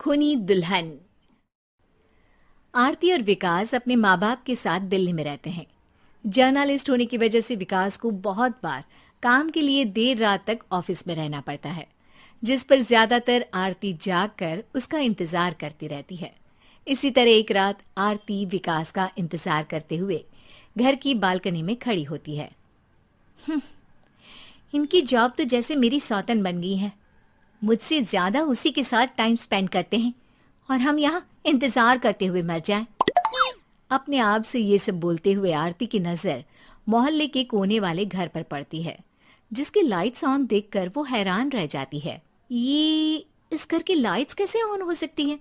खूनी दुल्हन। आरती और विकास अपने माँ बाप के साथ दिल्ली में रहते हैं। जर्नलिस्ट होने की वजह से विकास को बहुत बार काम के लिए देर रात तक ऑफिस में रहना पड़ता है, जिस पर ज्यादातर आरती जाग कर उसका इंतजार करती रहती है। इसी तरह एक रात आरती विकास का इंतजार करते हुए घर की बालकनी में खड़ी होती है। इनकी जॉब तो जैसे मेरी सौतन बन गई है। मुझसे ज्यादा उसी के साथ टाइम स्पेंड करते हैं और हम यहाँ इंतजार करते हुए मर जाएं। अपने आप से ये सब बोलते हुए आरती की नजर मोहल्ले के कोने वाले घर पर पड़ती है, जिसकी लाइट्स ऑन देखकर वो हैरान रह जाती है। ये इस घर की लाइट्स कैसे ऑन हो सकती हैं?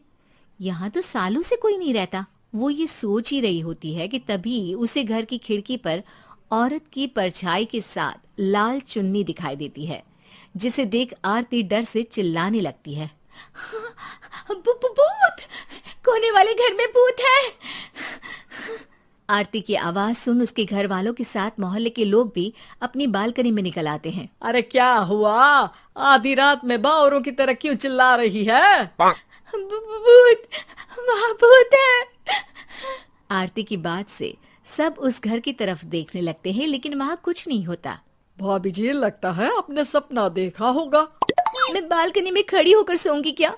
यहाँ तो सालों से कोई नहीं रहता। वो ये सोच ही रही होती है कि तभी उसे घर की खिड़की पर औरत की परछाई के साथ लाल चुन्नी दिखाई देती है, जिसे देख आरती डर से चिल्लाने लगती है। भूत! कोने वाले घर में भूत है! आरती की आवाज सुन उसके घर वालों के साथ मोहल्ले के लोग भी अपनी बालकनी में निकल आते हैं। अरे क्या हुआ? आधी रात में बावरों की तरह क्यों चिल्ला रही है? भूत! वहाँ भूत है! आरती की बात से सब उस घर की तरफ देखने लगते हैं, लेकिन वहाँ कुछ नहीं होता। भाभी जी, लगता है आपने सपना देखा होगा। मैं बालकनी में खड़ी होकर सोऊंगी क्या?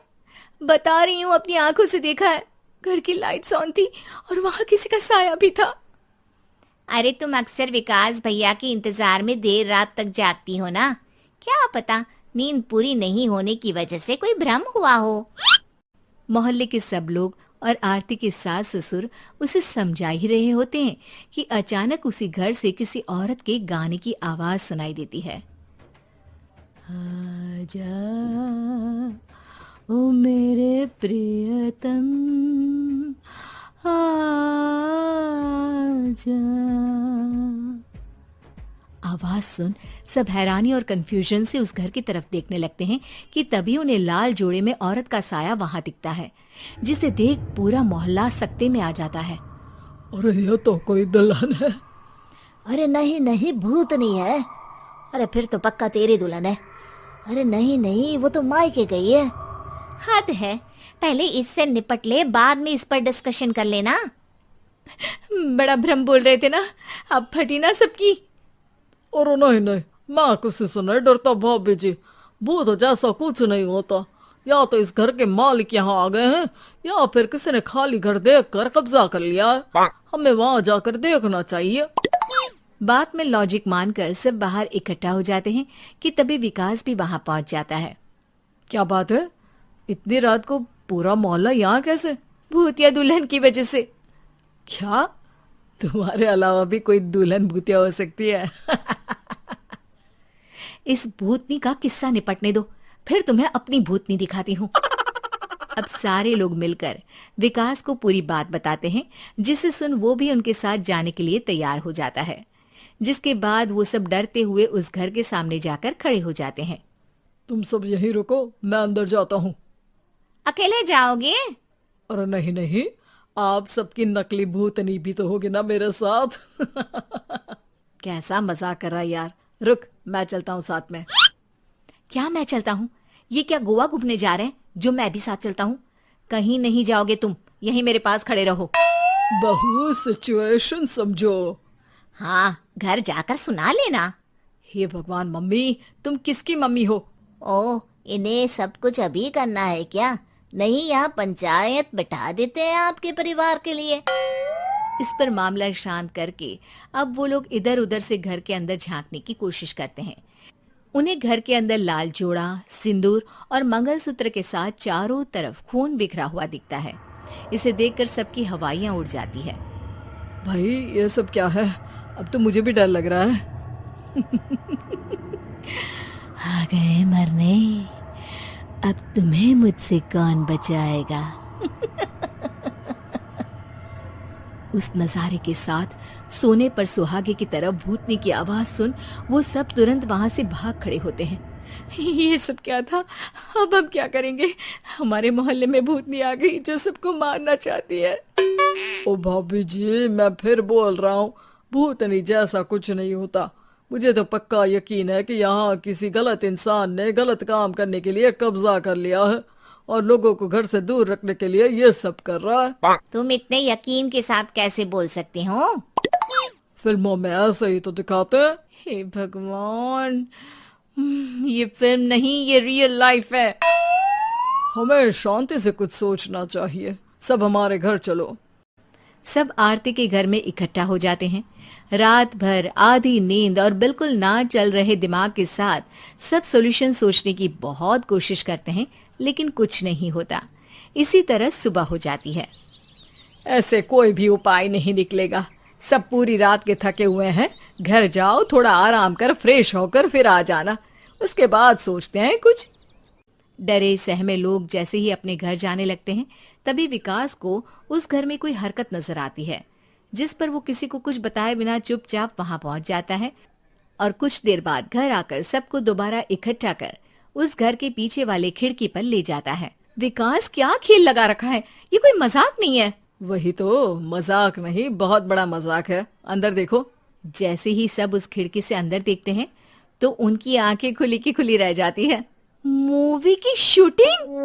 बता रही हूँ, अपनी आंखों से देखा है। घर की लाइट्स ऑन थी और वहाँ किसी का साया भी था। अरे तुम अक्सर विकास भैया के इंतजार में देर रात तक जागती हो ना? क्या पता नींद पूरी नहीं होने की वजह से कोई भ्रम हुआ हो। मोहल्ले के सब लोग और आरती के सास ससुर उसे समझा ही रहे होते हैं कि अचानक उसी घर से किसी औरत के गाने की आवाज सुनाई देती है। आजा ओ मेरे प्रियतम, आजा। आवाज सुन सब हैरानी और कंफ्यूजन से उस घर की तरफ देखने लगते हैं कि तभी उन्हें लाल जोड़े में औरत का साया वहां दिखता है, जिसे देख पूरा मोहल्ला सकते में आ जाता है। अरे ये तो कोई दुल्हन है। अरे नहीं नहीं, भूत नहीं है। अरे फिर तो पक्का तेरी दुल्हन है। अरे नहीं नहीं, वो तो मायके गई है। हद है, पहले इससे निपट ले, बाद में इस पर डिस्कशन कर लेना। बड़ा भ्रम बोल रहे थे ना, अब फटी ना सबकी। और नहीं नहीं, मैं किसी से नहीं डरता भाभी जी। भूत जैसा कुछ नहीं होता। या तो इस घर के मालिक यहाँ आ गए हैं, या फिर किसी ने खाली घर देख कर कब्जा कर लिया है। हमें वहां जाकर देखना चाहिए। बात में लॉजिक मानकर सब बाहर इकट्ठा हो जाते हैं कि तभी विकास भी वहां पहुंच जाता है। क्या बात है? इतनी रात को पूरा मोहल्ला यहाँ कैसे? भूतिया दुल्हन की वजह से। क्या तुम्हारे अलावा भी कोई दुल्हन भूतिया हो सकती है? इस भूतनी का किस्सा निपटने दो, फिर तुम्हें अपनी भूतनी दिखाती हूँ। अब सारे लोग मिलकर विकास को पूरी बात बताते हैं, जिसे सुन वो भी उनके साथ जाने के लिए तैयार हो जाता है। जिसके बाद वो सब डरते हुए उस घर के सामने जाकर खड़े हो जाते हैं। तुम सब यहीं रुको, मैं अंदर जाता हूँ। अकेले जाओगे? अरे नहीं नहीं, आप सबकी नकली भूतनी भी तो होगी ना मेरे साथ। कैसा मजाक कर रहा यार। रुक, मैं चलता हूँ साथ में। क्या मैं चलता हूँ? ये क्या गोवा घूमने जा रहे हैं जो मैं भी साथ चलता हूँ? कहीं नहीं जाओगे तुम, यहीं मेरे पास खड़े रहो। बहू, सिचुएशन समझो। हाँ, घर जाकर सुना लेना। हे भगवान, मम्मी तुम किसकी मम्मी हो? ओ, इन्हें सब कुछ अभी करना है क्या? नहीं, यहाँ पंचायत बैठा देते हैं आपके परिवार के लिए। इस पर मामला शांत करके अब वो लोग इधर उधर से घर के अंदर झांकने की कोशिश करते हैं। उन्हें घर के अंदर लाल जोड़ा, सिंदूर और मंगलसूत्र के साथ चारों तरफ खून बिखरा हुआ दिखता है। इसे देखकर सबकी हवाइयां उड़ जाती है। भाई ये सब क्या है? अब तो मुझे भी डर लग रहा है। आ गए मरने, अब तुम्हें मुझसे कौन बचाएगा? उस नजारे के साथ सोने पर सुहागे की तरफ भूतनी की आवाज सुन वो सब तुरंत वहां से भाग खड़े होते हैं। ये सब क्या था? अब हम क्या करेंगे? हमारे मोहल्ले में भूतनी आ गई जो सबको मारना चाहती है। ओ भाभी जी, मैं फिर बोल रहा हूँ, भूतनी जैसा कुछ नहीं होता। मुझे तो पक्का यकीन है कि यहाँ किसी गलत इंसान ने गलत काम करने के लिए कब्जा कर लिया है और लोगों को घर से दूर रखने के लिए ये सब कर रहा है। तुम इतने यकीन के साथ कैसे बोल सकते हो? फिल्मों में ऐसे ही तो दिखाते हैं। हे भगवान, ये फिल्म नहीं, ये रियल लाइफ है। हमें शांति से कुछ सोचना चाहिए। सब हमारे घर चलो। सब आरती के घर में इकट्ठा हो जाते हैं। रात भर आधी नींद और बिल्कुल ना चल रहे दिमाग के साथ सब सॉल्यूशन सोचने की बहुत कोशिश करते हैं, लेकिन कुछ नहीं होता। इसी तरह सुबह हो जाती है। ऐसे कोई भी उपाय नहीं निकलेगा। सब पूरी रात के थके हुए हैं। घर जाओ, थोड़ा आराम कर, फ्रेश होकर फिर आ जाना, उसके बाद सोचते हैं कुछ। डरे सहमे लोग जैसे ही अपने घर जाने लगते हैं, तभी विकास को उस घर में कोई हरकत नजर आती है, जिस पर वो किसी को कुछ बताए बिना चुपचाप वहां पहुंच जाता है और कुछ देर बाद घर आकर सबको दोबारा इकट्ठा कर उस घर के पीछे वाले खिड़की पर ले जाता है। विकास, क्या खेल लगा रखा है? ये कोई मजाक नहीं है। वही तो, मजाक नहीं, बहुत बड़ा मजाक है। अंदर देखो। जैसे ही सब उस खिड़की से अंदर देखते हैं तो उनकी आंखें खुली की खुली रह जाती है। मूवी की शूटिंग!